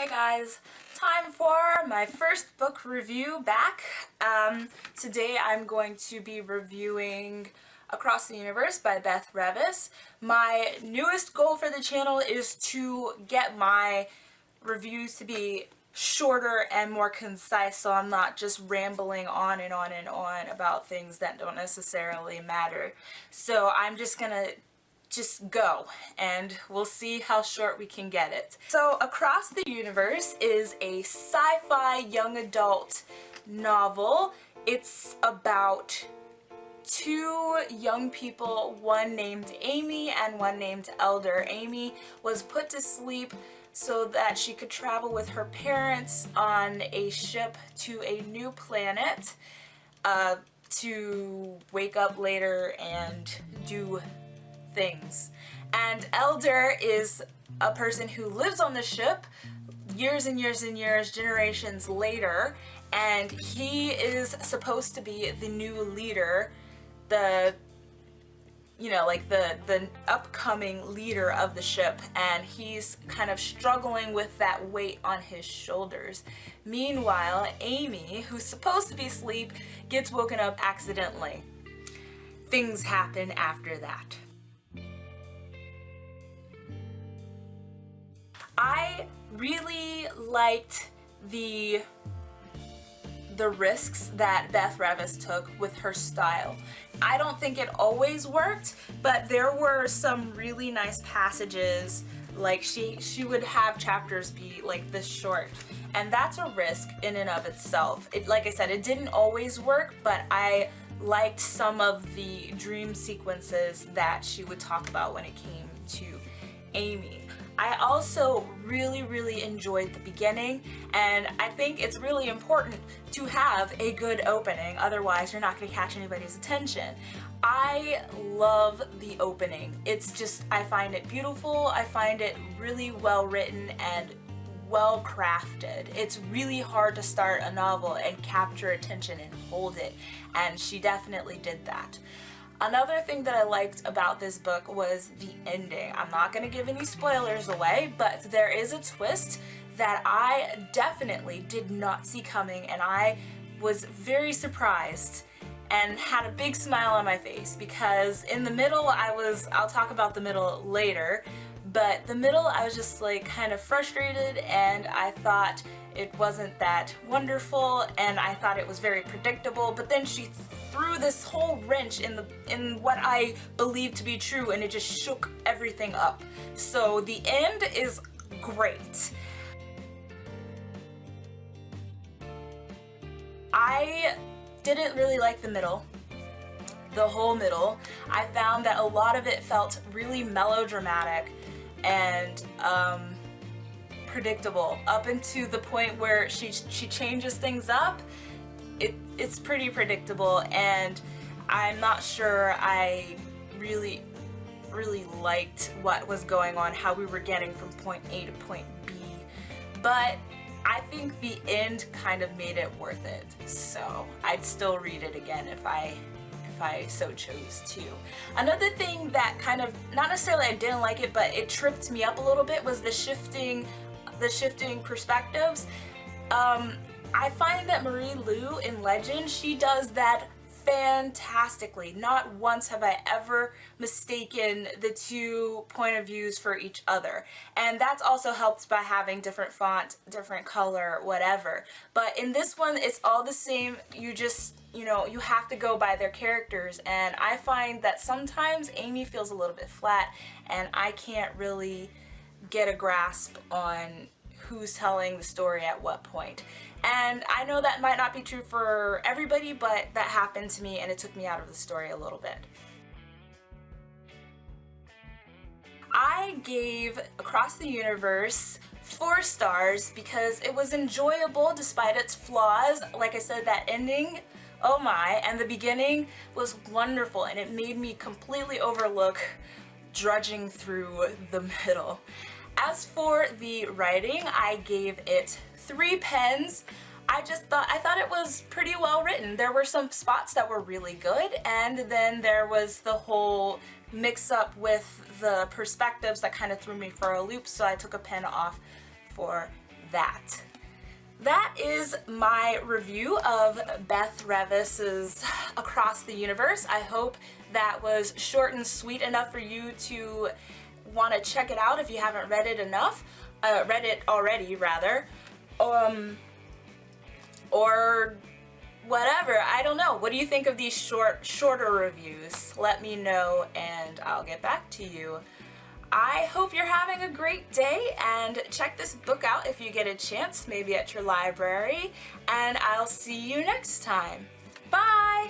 Hey guys, time for my first book review back. Today I'm going to be reviewing Across the Universe by Beth Revis. My newest goal for the channel is to get my reviews to be shorter and more concise, so I'm not just rambling on and on and on about things that don't necessarily matter. So I'm just gonna go and we'll see how short we can get it. So Across the Universe is a sci-fi young adult novel. It's about two young people, one named Amy and one named Elder. Amy was put to sleep so that she could travel with her parents on a ship to a new planet to wake up later and do things. And Elder is a person who lives on the ship years and years and years, generations later, and he is supposed to be the new leader, the upcoming leader of the ship, and he's kind of struggling with that weight on his shoulders. Meanwhile, Amy, who's supposed to be asleep, gets woken up accidentally. Things happen after that. I really liked the risks that Beth Revis took with her style. I don't think it always worked, but there were some really nice passages. Like she would have chapters be like this short, and that's a risk in and of itself. Like I said, it didn't always work, but I liked some of the dream sequences that she would talk about when it came to Amy. I also really enjoyed the beginning, and I think it's really important to have a good opening, otherwise you're not going to catch anybody's attention. I love the opening. It's just, I find it beautiful, I find it really well written and well crafted. It's really hard to start a novel and capture attention and hold it, and she definitely did that. Another thing that I liked about this book was the ending. I'm not going to give any spoilers away, but there is a twist that I definitely did not see coming, and I was very surprised and had a big smile on my face, because in the middle I'll talk about the middle later, but the middle I was just like kind of frustrated, and I thought it wasn't that wonderful, and I thought it was very predictable, but then she threw this whole wrench in what I believed to be true, and it just shook everything up. So the end is great. I didn't really like the middle. The whole middle. I found that a lot of it felt really melodramatic and predictable, up into the point where she changes things up. It's pretty predictable, and I'm not sure I really liked what was going on, how we were getting from point A to point B, but I think the end kind of made it worth it, so I'd still read it again if I so chose to. Another thing that kind of, not necessarily I didn't like it, but it tripped me up a little bit, was the shifting perspectives. I find that Marie Lu in Legend, she does that fantastically. Not once have I ever mistaken the two point of views for each other. And that's also helped by having different font, different color, whatever. But in this one, it's all the same. You just, you have to go by their characters. And I find that sometimes Amy feels a little bit flat, and I can't really get a grasp on who's telling the story at what point. And I know that might not be true for everybody, but that happened to me, and it took me out of the story a little bit. I gave Across the Universe 4 stars because it was enjoyable despite its flaws. Like I said, that ending, oh my, and the beginning was wonderful, and it made me completely overlook drudging through the middle. As for the writing, I gave it 3 pens. I thought it was pretty well written. There were some spots that were really good, and then there was the whole mix up with the perspectives that kind of threw me for a loop, so I took a pen off for that. That is my review of Beth Revis's Across the Universe. I hope that was short and sweet enough for you to want to check it out if you haven't read it already, rather. Or whatever, I don't know. What do you think of these shorter reviews? Let me know and I'll get back to you. I hope you're having a great day, and check this book out if you get a chance, maybe at your library, and I'll see you next time. Bye!